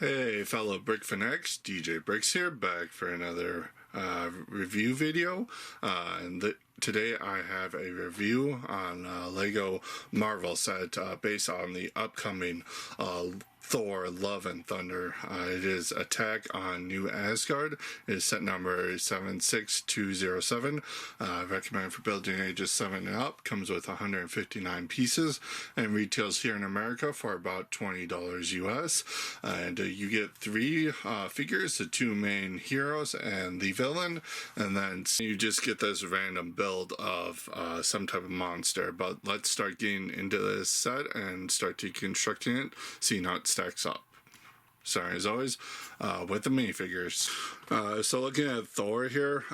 Hey fellow Brick Fanatics, DJ Bricks here, back for another review video. Today I have a review on Lego Marvel set based on the upcoming Thor Love and Thunder. It is Attack on New Asgard. It is set number 76207. Recommended for building ages 7 and up. Comes with 159 pieces and retails here in America for about $20 US. And you get 3 figures, the 2 main heroes and the villain. And then you just get this random build of some type of monster. But let's start getting into this set and start deconstructing it, seeing how it stacks up. Sorry, as always, with the minifigures. So looking at Thor here,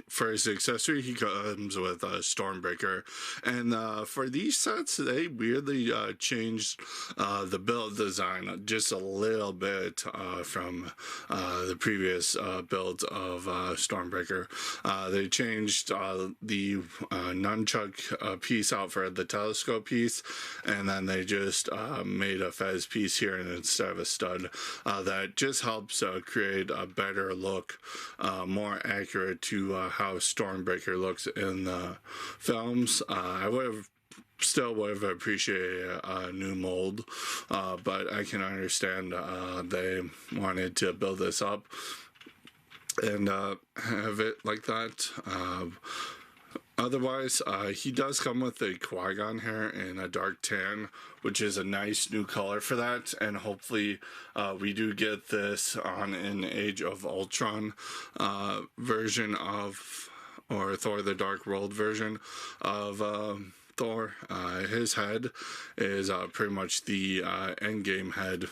for his accessory, he comes with a Stormbreaker, and for these sets, they weirdly changed the build design just a little bit from the previous builds of Stormbreaker. They changed the nunchuck piece out for the telescope piece, and then they just made a fez piece here instead of a stud. That just helps create a better look, more accurate to how Stormbreaker looks in the films. I would have appreciated a new mold, but I can understand they wanted to build this up and have it like that. Otherwise, he does come with a Qui-Gon hair in a dark tan, which is a nice new color for that, and hopefully we do get this on an Age of Ultron version of, or Thor the Dark World version of Thor. His head is pretty much the Endgame head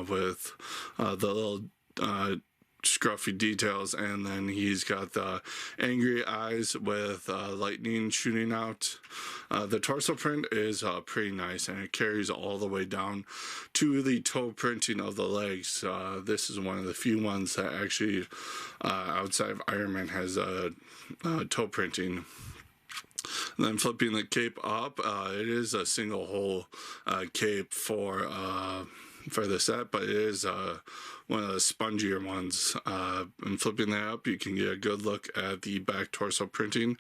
with the little scruffy details, and then he's got the angry eyes with lightning shooting out. The torso print is pretty nice, and it carries all the way down to the toe printing of the legs. This is one of the few ones that actually outside of Iron Man has toe printing. And then flipping the cape up, it is a single hole cape for the set, but it is one of the spongier ones. And flipping that up, you can get a good look at the back torso printing.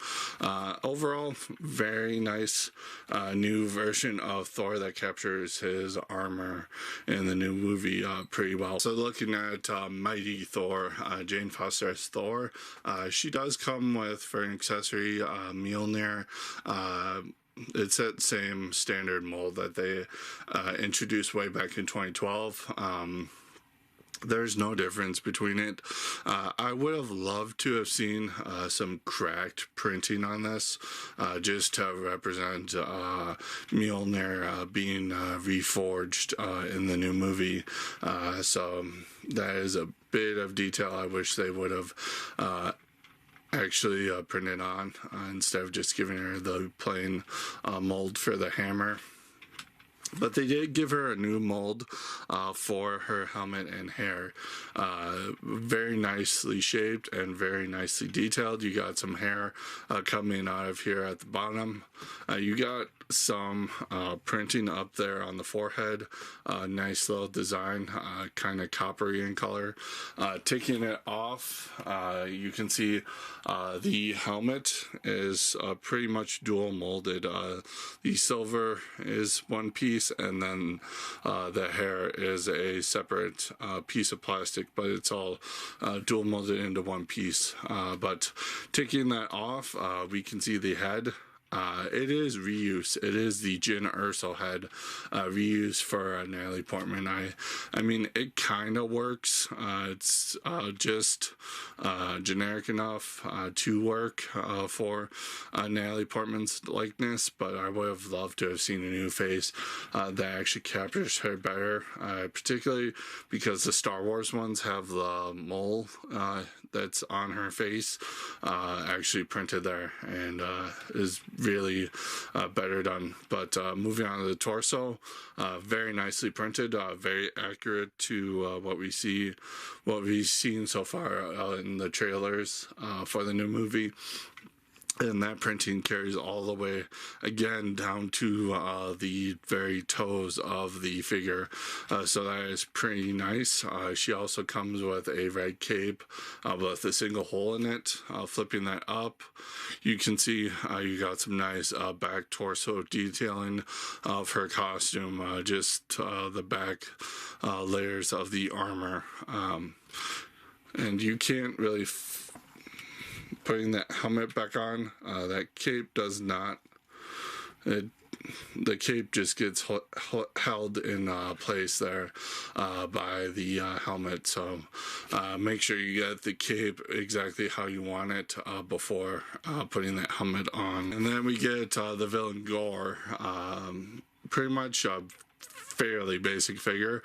Overall, very nice new version of Thor that captures his armor in the new movie pretty well. So looking at Mighty Thor, Jane Foster's Thor, she does come with, for an accessory, Mjolnir. It's that same standard mold that they introduced way back in 2012. There's no difference between it. I would have loved to have seen some cracked printing on this, just to represent Mjolnir being reforged in the new movie. So that is a bit of detail I wish they would have actually printed on instead of just giving her the plain mold for the hammer. But they did give her a new mold for her helmet and hair. Very nicely shaped and very nicely detailed. You got some hair coming out of here at the bottom. You got some printing up there on the forehead. Nice little design, kind of coppery in color. Taking it off, you can see the helmet is pretty much dual molded. The silver is one piece, and then the hair is a separate piece of plastic, but it's all dual molded into one piece. But taking that off, we can see the head. It is reuse. It is the Jyn Erso head, reused for Natalie Portman. I mean, it kind of works. It's just generic enough to work for Natalie Portman's likeness, but I would have loved to have seen a new face that actually captures her better, particularly because the Star Wars ones have the mole that's on her face actually printed there, and is really better done. But moving on to the torso, very nicely printed, very accurate to what we've seen so far in the trailers for the new movie. And that printing carries all the way again down to the very toes of the figure, so that is pretty nice. She also comes with a red cape with a single hole in it. Flipping that up, you can see you got some nice back torso detailing of her costume, just the back layers of the armor, and you can't really putting that helmet back on. That cape does not. The cape just gets held in place there by the helmet. So make sure you get the cape exactly how you want it before putting that helmet on. And then we get the villain Gore. Pretty much fairly basic figure.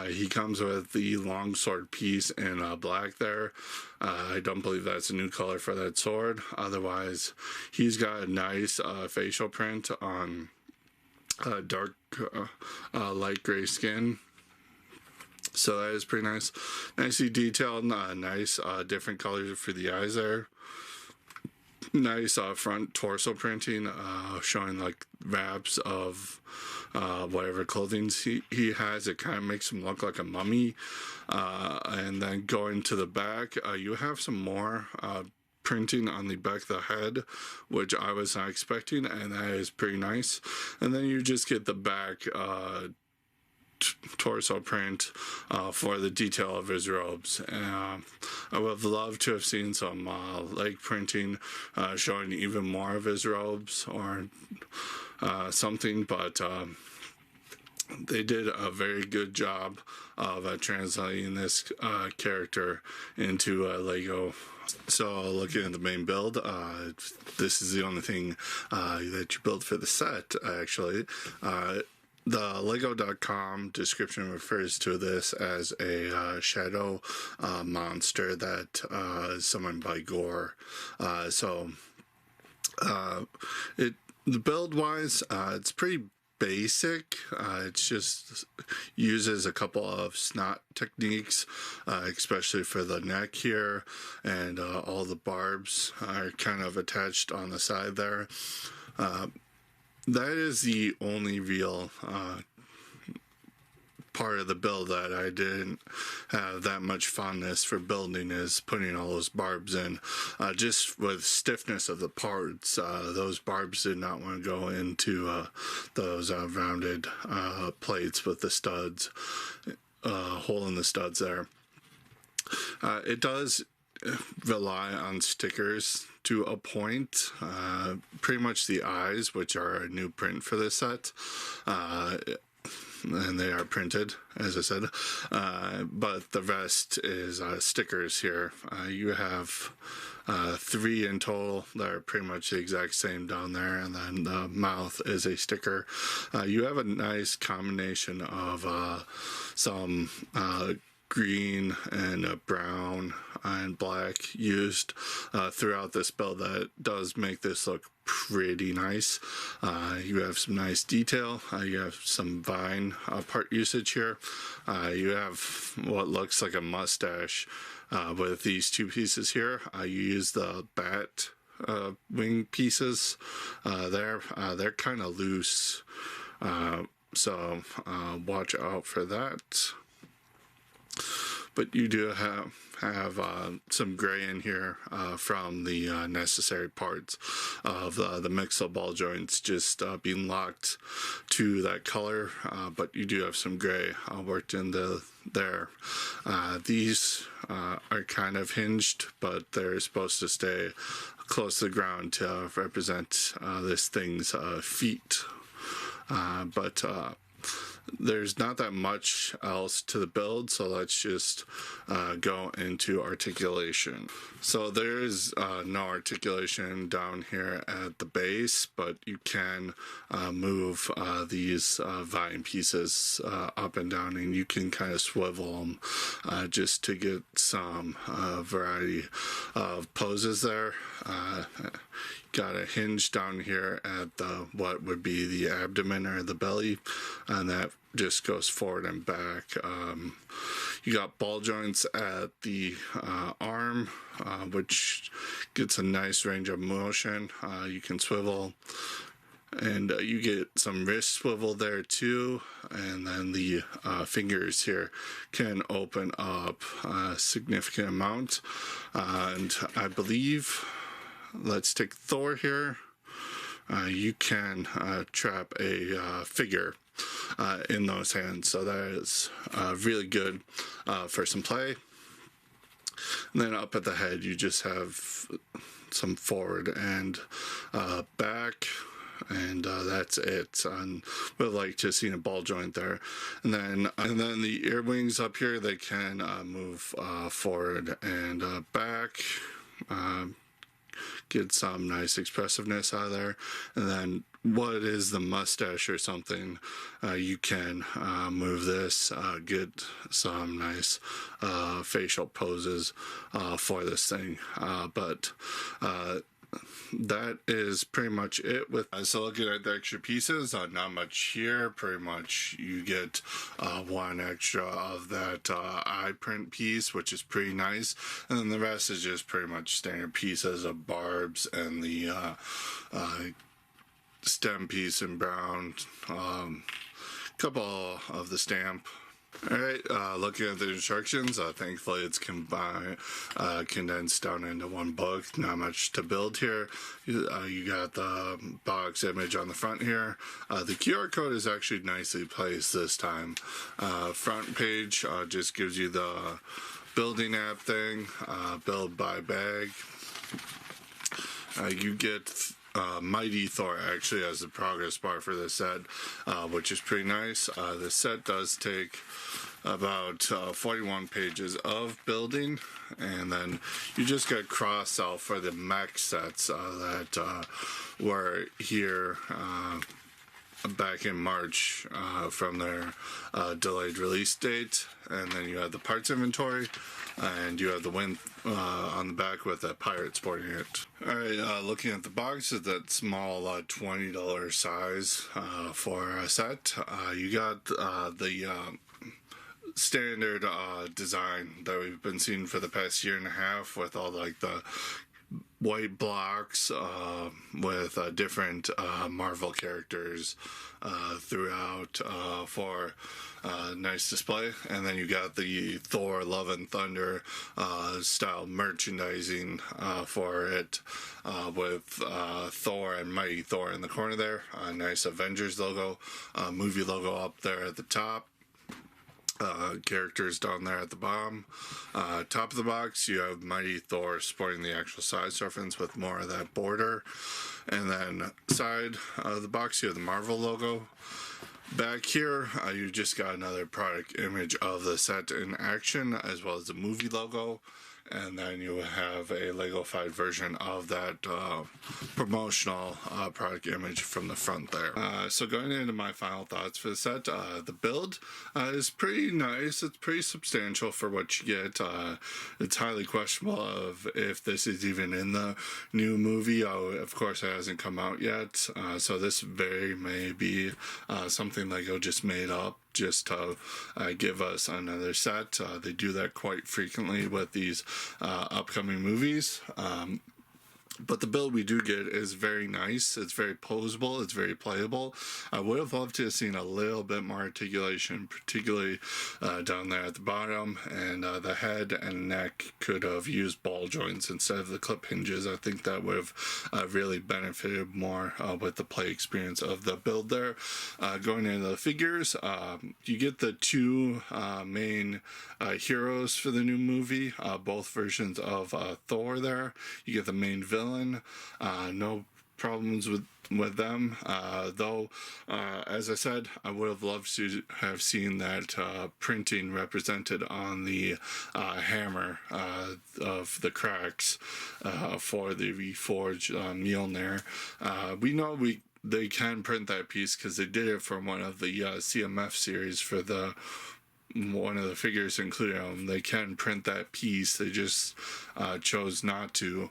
He comes with the long sword piece in black there. I don't believe that's a new color for that sword. Otherwise, he's got a nice facial print on dark light gray skin. So that is pretty nice. Nicely detailed, nice different colors for the eyes there. Nice front torso printing, showing like wraps of whatever clothing he has. It kind of makes him look like a mummy. And then going to the back, you have some more printing on the back of the head, which I was not expecting, and that is pretty nice. And then you just get the back torso print for the detail of his robes. I would have loved to have seen some leg printing showing even more of his robes or something, but they did a very good job of translating this character into Lego. So looking at the main build, this is the only thing that you build for the set, actually. The Lego.com description refers to this as a shadow monster that is summoned by Gore. The build wise, it's pretty basic. It's just uses a couple of snot techniques, especially for the neck here, and all the barbs are kind of attached on the side there. That is the only real part of the build that I didn't have that much fondness for building, is putting all those barbs in. Just with stiffness of the parts, those barbs did not want to go into those rounded plates with the studs, hole in the studs there. It does rely on stickers to a point. Pretty much the eyes, which are a new print for this set, and they are printed, as I said, but the rest is stickers here. You have 3 in total that are pretty much the exact same down there, and then the mouth is a sticker. You have a nice combination of some green and brown and black used throughout this build that does make this look pretty nice. You have some nice detail. You have some vine part usage here. You have what looks like a mustache with these 2 pieces here. You use the bat wing pieces there. They're kind of loose, so watch out for that. But you do have some gray in here from the necessary parts of the mixel ball joints just being locked to that color, but you do have some gray worked into there. These are kind of hinged, but they're supposed to stay close to the ground to represent this thing's feet. But there's not that much else to the build, so let's just go into articulation. So there is no articulation down here at the base, but you can move these vine pieces up and down, and you can kind of swivel them just to get some variety of poses there. Got a hinge down here at the what would be the abdomen or the belly, and that just goes forward and back. You got ball joints at the arm, which gets a nice range of motion. You can swivel, and you get some wrist swivel there too, and then the fingers here can open up a significant amount. And I believe, let's take Thor here. You can trap a figure in those hands, so that is really good for some play. And then up at the head, you just have some forward and back, and that's it. And would like to see a ball joint there, and then the ear wings up here, they can move forward and back. Get some nice expressiveness out of there. And then what is the mustache or something, you can move this, get some nice facial poses for this thing. But that is pretty much it. With so looking at the extra pieces, not much here. Pretty much you get one extra of that eye print piece, which is pretty nice, and then the rest is just pretty much standard pieces of barbs and the stem piece in brown, couple of the stamp. Alright, looking at the instructions, thankfully it's condensed down into one book. Not much to build here. You got the box image on the front here. The QR code is actually nicely placed this time. Front page just gives you the building app thing, build by bag. You get Mighty Thor actually as the progress bar for this set, which is pretty nice. The set does take about 41 pages of building, and then you just get cross-sell for the mech sets that were here back in March from their delayed release date. And then you have the parts inventory, and you have the wind on the back with a pirate sporting it. Alright, looking at the box, is that small $20 size for a set. You got the standard design that we've been seeing for the past year and a half, with all like the white blocks with different Marvel characters throughout for nice display. And then you got the Thor Love and Thunder style merchandising for it, with Thor and Mighty Thor in the corner there. Nice Avengers logo, movie logo up there at the top. Characters down there at the bottom. Top of the box, you have Mighty Thor sporting the actual size reference with more of that border. And then side of the box, you have the Marvel logo. Back here, you just got another product image of the set in action, as well as the movie logo. And then you have a Lego-fied version of that promotional product image from the front there. So going into my final thoughts for the set, the build is pretty nice. It's pretty substantial for what you get. It's highly questionable of if this is even in the new movie. Of course, it hasn't come out yet. So this very may be something Lego just made up just to give us another set. They do that quite frequently with these upcoming movies. But the build we do get is very nice. It's very posable. It's very playable. I would have loved to have seen a little bit more articulation, particularly down there at the bottom. And the head and neck could have used ball joints instead of the clip hinges. I think that would have really benefited more with the play experience of the build there. Going into the figures, you get the two main heroes for the new movie, both versions of Thor there. You get the main villain. No problems with them, though as I said, I would have loved to have seen that printing represented on the hammer of the cracks for the Reforged Mjolnir. We know they can print that piece because they did it for one of the CMF series for one of the figures included them. They can print that piece. They just chose not to.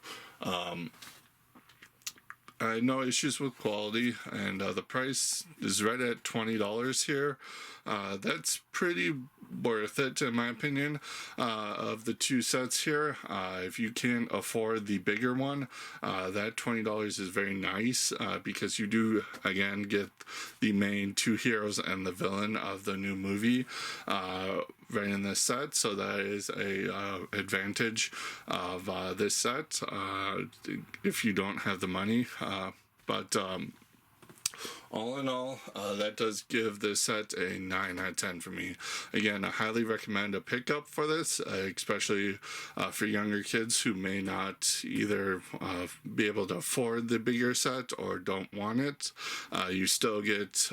I had no issues with quality, and the price is right at $20 here. That's pretty worth it in my opinion. Of the two sets here, if you can't afford the bigger one, that $20 is very nice, because you do again get the main two heroes and the villain of the new movie right in this set, so that is a advantage of this set if you don't have the money. But all in all, that does give this set a 9 out of 10 for me. Again, I highly recommend a pickup for this, especially for younger kids who may not either be able to afford the bigger set or don't want it. You still get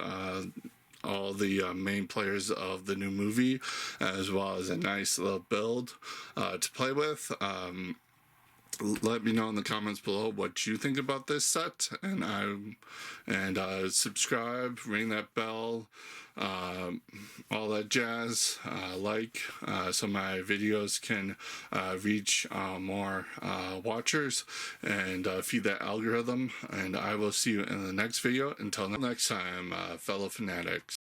all the main players of the new movie, as well as a nice little build to play with. Let me know in the comments below what you think about this set, and subscribe, ring that bell, all that jazz, so my videos can reach more watchers and feed that algorithm. And I will see you in the next video. Until next time, fellow fanatics.